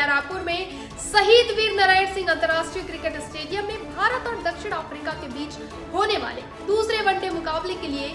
नया रायपुर में शहीद वीर नारायण सिंह अंतर्राष्ट्रीय क्रिकेट स्टेडियम में भारत और दक्षिण अफ्रीका के बीच होने वाले दूसरे वनडे मुकाबले के लिए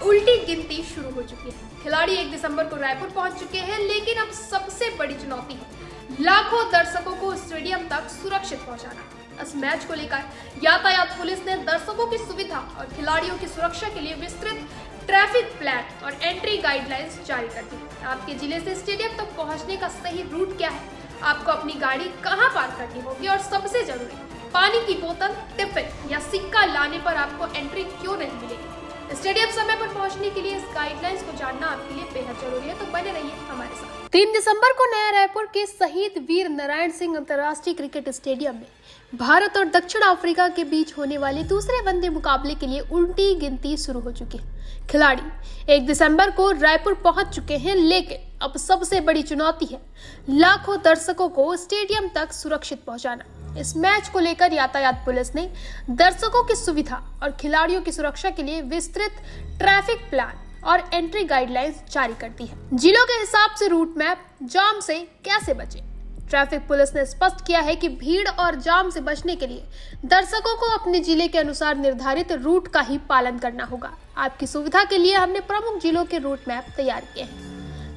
उल्टी गिनती शुरू हो चुकी है। खिलाड़ी 1 दिसंबर को रायपुर पहुंच चुके हैं, लेकिन अब सबसे बड़ी चुनौती है लाखों दर्शकों को स्टेडियम तक सुरक्षित पहुंचाना। इस मैच को लेकर यातायात पुलिस ने दर्शकों की सुविधा और खिलाड़ियों की सुरक्षा के लिए विस्तृत ट्रैफिक प्लान और एंट्री गाइडलाइंस जारी कर दी। आपके जिले से स्टेडियम तक पहुंचने का सही रूट क्या है, आपको अपनी गाड़ी कहां पार्क करनी होगी और सबसे जरूरी पानी की बोतल, टिफिन या सिक्का लाने पर आपको एंट्री क्यों नहीं मिलेगी। स्टेडियम समय पर पहुंचने के लिए इस गाइडलाइंस को जानना आपके लिए बेहद जरूरी है, तो बने रहिए हमारे साथ। 3 दिसंबर को नया रायपुर के शहीद वीर नारायण सिंह अंतर्राष्ट्रीय क्रिकेट स्टेडियम में भारत और दक्षिण अफ्रीका के बीच होने वाले दूसरे वनडे मुकाबले के लिए उल्टी गिनती शुरू हो चुकी है। खिलाड़ी 1 दिसंबर को रायपुर पहुंच चुके हैं, लेकिन अब सबसे बड़ी चुनौती है लाखों दर्शकों को स्टेडियम तक सुरक्षित पहुंचाना। इस मैच को लेकर यातायात पुलिस ने दर्शकों की सुविधा और खिलाड़ियों की सुरक्षा के लिए विस्तृत ट्रैफिक प्लान और एंट्री गाइडलाइंस जारी कर दी है। जिलों के हिसाब से रूट मैप, जाम से कैसे बचे। ट्रैफिक पुलिस ने स्पष्ट किया है कि भीड़ और जाम से बचने के लिए दर्शकों को अपने जिले के अनुसार निर्धारित रूट का ही पालन करना होगा। आपकी सुविधा के लिए हमने प्रमुख जिलों के रूट मैप तैयार किए हैं।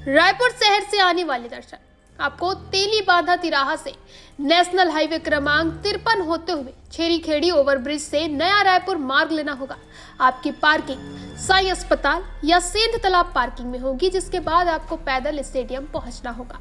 रायपुर शहर से आने वाले दर्शक आपको तेली बांधा तिराहा से नेशनल हाईवे क्रमांक 53 होते हुए छेरी खेड़ी ओवरब्रिज से नया रायपुर मार्ग लेना होगा। आपकी पार्किंग साई अस्पताल या सेंध तालाब पार्किंग में होगी, जिसके बाद आपको पैदल स्टेडियम पहुंचना होगा।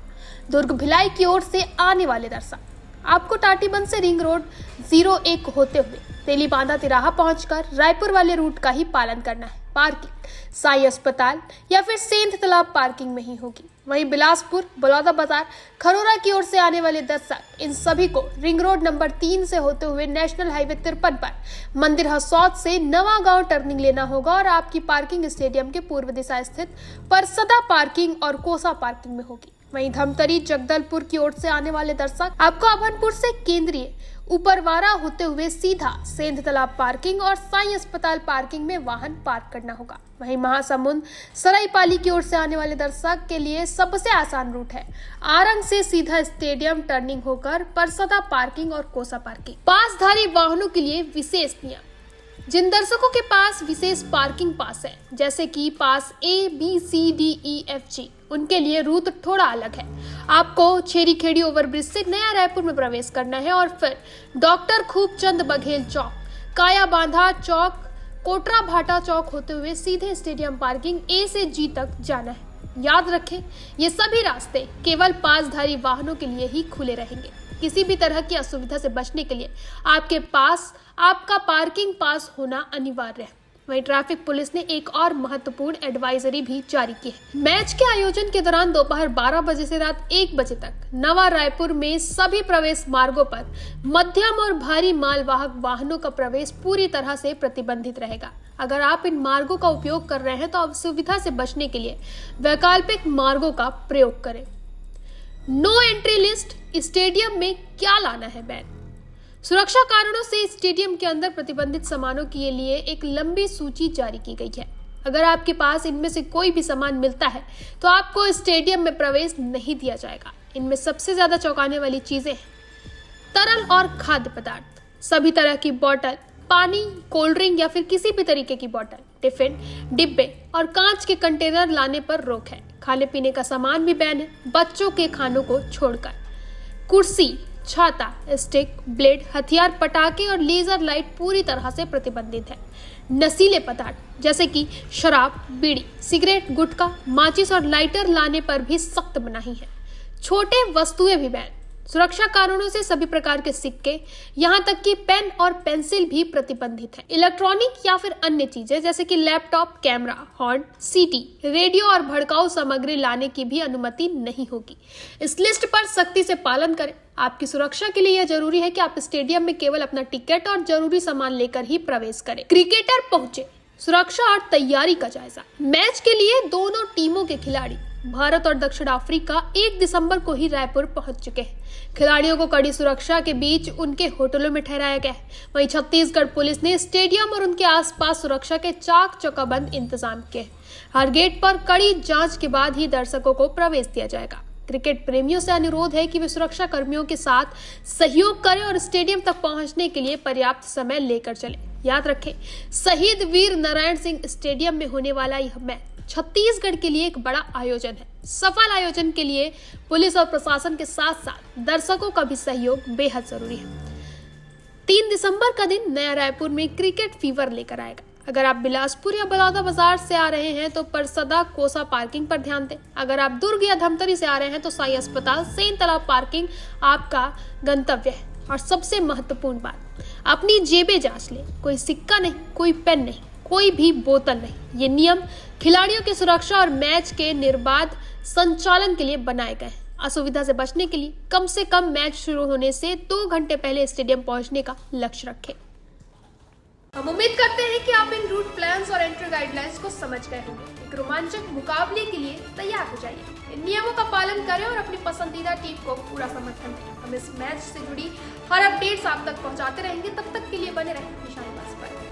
दुर्ग भिलाई की ओर से आने वाले दर्शक आपको टाटीबंद से रिंग रोड 01 होते हुए तेली बांधा तिराहा पहुंचकर रायपुर वाले रूट का ही पालन करना है। पार्किंग साई अस्पताल या फिर सेंध तालाब पार्किंग में ही होगी। वहीं बिलासपुर, बलौदा बाजार, खरोरा की ओर से आने वाले दर्शक इन सभी को रिंग रोड नंबर 3 से होते हुए नेशनल हाईवे 53 पर मंदिर हसौद से नवा गांव टर्निंग लेना होगा और आपकी पार्किंग स्टेडियम के पूर्व दिशा स्थित परसदा पार्किंग और कोसा पार्किंग में होगी। वहीं धमतरी, जगदलपुर की ओर से आने वाले दर्शक आपको अभनपुर से केंद्रीय ऊपरवारा होते हुए सीधा सेंध तालाब पार्किंग और साई अस्पताल पार्किंग में वाहन पार्क करना होगा। वहीं महासमुंद, सरायपाली की ओर से आने वाले दर्शक के लिए सबसे आसान रूट है आरंग से सीधा स्टेडियम टर्निंग होकर परसदा पार्किंग और कोसा पार्किंग। पासधारी वाहनों के लिए विशेष नियम। जिन दर्शकों के पास विशेष पार्किंग पास है, जैसे कि पास A, B, C, D, E, F, G, उनके लिए रूट थोड़ा अलग है। आपको छेरी खेड़ी ओवरब्रिज से नया रायपुर में प्रवेश करना है और फिर डॉक्टर खूबचंद बघेल चौक, काया बांधा चौक, कोटरा भाटा चौक होते हुए सीधे स्टेडियम पार्किंग A से G तक जाना है। याद रखें, ये सभी रास्ते केवल पासधारी वाहनों के लिए ही खुले रहेंगे। किसी भी तरह की असुविधा से बचने के लिए आपके पास आपका पार्किंग पास होना अनिवार्य है। वहीं ट्रैफिक पुलिस ने एक और महत्वपूर्ण एडवाइजरी भी जारी की है। मैच के आयोजन के दौरान दोपहर 12 बजे से रात 1 बजे तक नवा रायपुर में सभी प्रवेश मार्गों पर मध्यम और भारी मालवाहक वाहनों का प्रवेश पूरी तरह से प्रतिबंधित रहेगा। अगर आप इन मार्गों का उपयोग कर रहे हैं तो असुविधा से बचने के लिए वैकल्पिक मार्गों का प्रयोग करें। No entry list. स्टेडियम में क्या लाना है बैन। सुरक्षा कारणों से स्टेडियम के अंदर प्रतिबंधित सामानों के लिए एक लंबी सूची जारी की गई है। अगर आपके पास इनमें से कोई भी सामान मिलता है तो आपको स्टेडियम में प्रवेश नहीं दिया जाएगा। इनमें सबसे ज्यादा चौंकाने वाली चीजें हैं तरल और खाद्य पदार्थ, सभी तरह की बोतल, पानी, कोल्ड ड्रिंक या फिर किसी भी तरीके की बोतल, टिफिन, डिब्बे और कांच के कंटेनर लाने पर रोक है। खाने पीने का सामान भी बैन है, बच्चों के खानों को छोड़कर। कुर्सी, छाता, स्टिक, ब्लेड, हथियार, पटाखे और लेजर लाइट पूरी तरह से प्रतिबंधित है। नशीले पदार्थ जैसे कि शराब, बीड़ी, सिगरेट, गुटखा, माचिस और लाइटर लाने पर भी सख्त मनाही है। छोटे वस्तुएं भी बैन। सुरक्षा कारणों से सभी प्रकार के सिक्के, यहाँ तक कि पेन और पेंसिल भी प्रतिबंधित है। इलेक्ट्रॉनिक या फिर अन्य चीजें जैसे कि लैपटॉप, कैमरा, हॉर्न, सीटी, रेडियो और भड़काऊ सामग्री लाने की भी अनुमति नहीं होगी। इस लिस्ट पर सख्ती से पालन करें। आपकी सुरक्षा के लिए यह जरूरी है कि आप स्टेडियम में केवल अपना टिकट और जरूरी सामान लेकर ही प्रवेश करें। क्रिकेटर पहुंचे, सुरक्षा और तैयारी का जायजा। मैच के लिए दोनों टीमों के खिलाड़ी भारत और दक्षिण अफ्रीका 1 दिसंबर को ही रायपुर पहुंच चुके हैं। खिलाड़ियों को कड़ी सुरक्षा के बीच उनके होटलों में ठहराया गया है। वहीं छत्तीसगढ़ पुलिस ने स्टेडियम और उनके आसपास सुरक्षा के चाक चौकाबंद इंतजाम किए हैं। हर गेट पर कड़ी जांच के बाद ही दर्शकों को प्रवेश दिया जाएगा। क्रिकेट प्रेमियों से अनुरोध है कि वे सुरक्षा कर्मियों के साथ सहयोग करें और स्टेडियम तक पहुंचने के लिए पर्याप्त समय लेकर चलें। याद रखें, शहीद वीर नारायण सिंह स्टेडियम में होने वाला यह मैच छत्तीसगढ़ के लिए एक बड़ा आयोजन है। सफल आयोजन के लिए पुलिस और प्रशासन के साथ साथ दर्शकों का भी सहयोग बेहद जरूरी है। 3 दिसंबर का दिन नया रायपुर में क्रिकेट फीवर लेकर आएगा। अगर आप बिलासपुर या बलौदा बाजार से आ रहे हैं तो परसदा कोसा पार्किंग पर ध्यान दें। अगर आप दुर्ग या धमतरी से आ रहे हैं तो साई अस्पताल सेन तालाब पार्किंग आपका गंतव्य है। और सबसे महत्वपूर्ण बात, अपनी जेबें जांच लें। कोई सिक्का नहीं, कोई पेन नहीं, कोई भी बोतल नहीं। ये नियम खिलाड़ियों की सुरक्षा और मैच के निर्बाध संचालन के लिए बनाए गए हैं। असुविधा से बचने के लिए कम से कम मैच शुरू होने से 2 घंटे पहले स्टेडियम पहुंचने का लक्ष्य रखें। हम उम्मीद करते हैं कि आप इन रूट प्लान्स और एंट्री गाइडलाइंस को समझ गए होंगे। एक रोमांचक मुकाबले के लिए तैयार हो जाइए। इन नियमों का पालन करें और अपनी पसंदीदा टीम को पूरा समर्थन दें। हम इस मैच से जुड़ी हर अपडेट्स आप तक पहुंचाते रहेंगे। तब तक के लिए बने रहें निशानेबाज पर।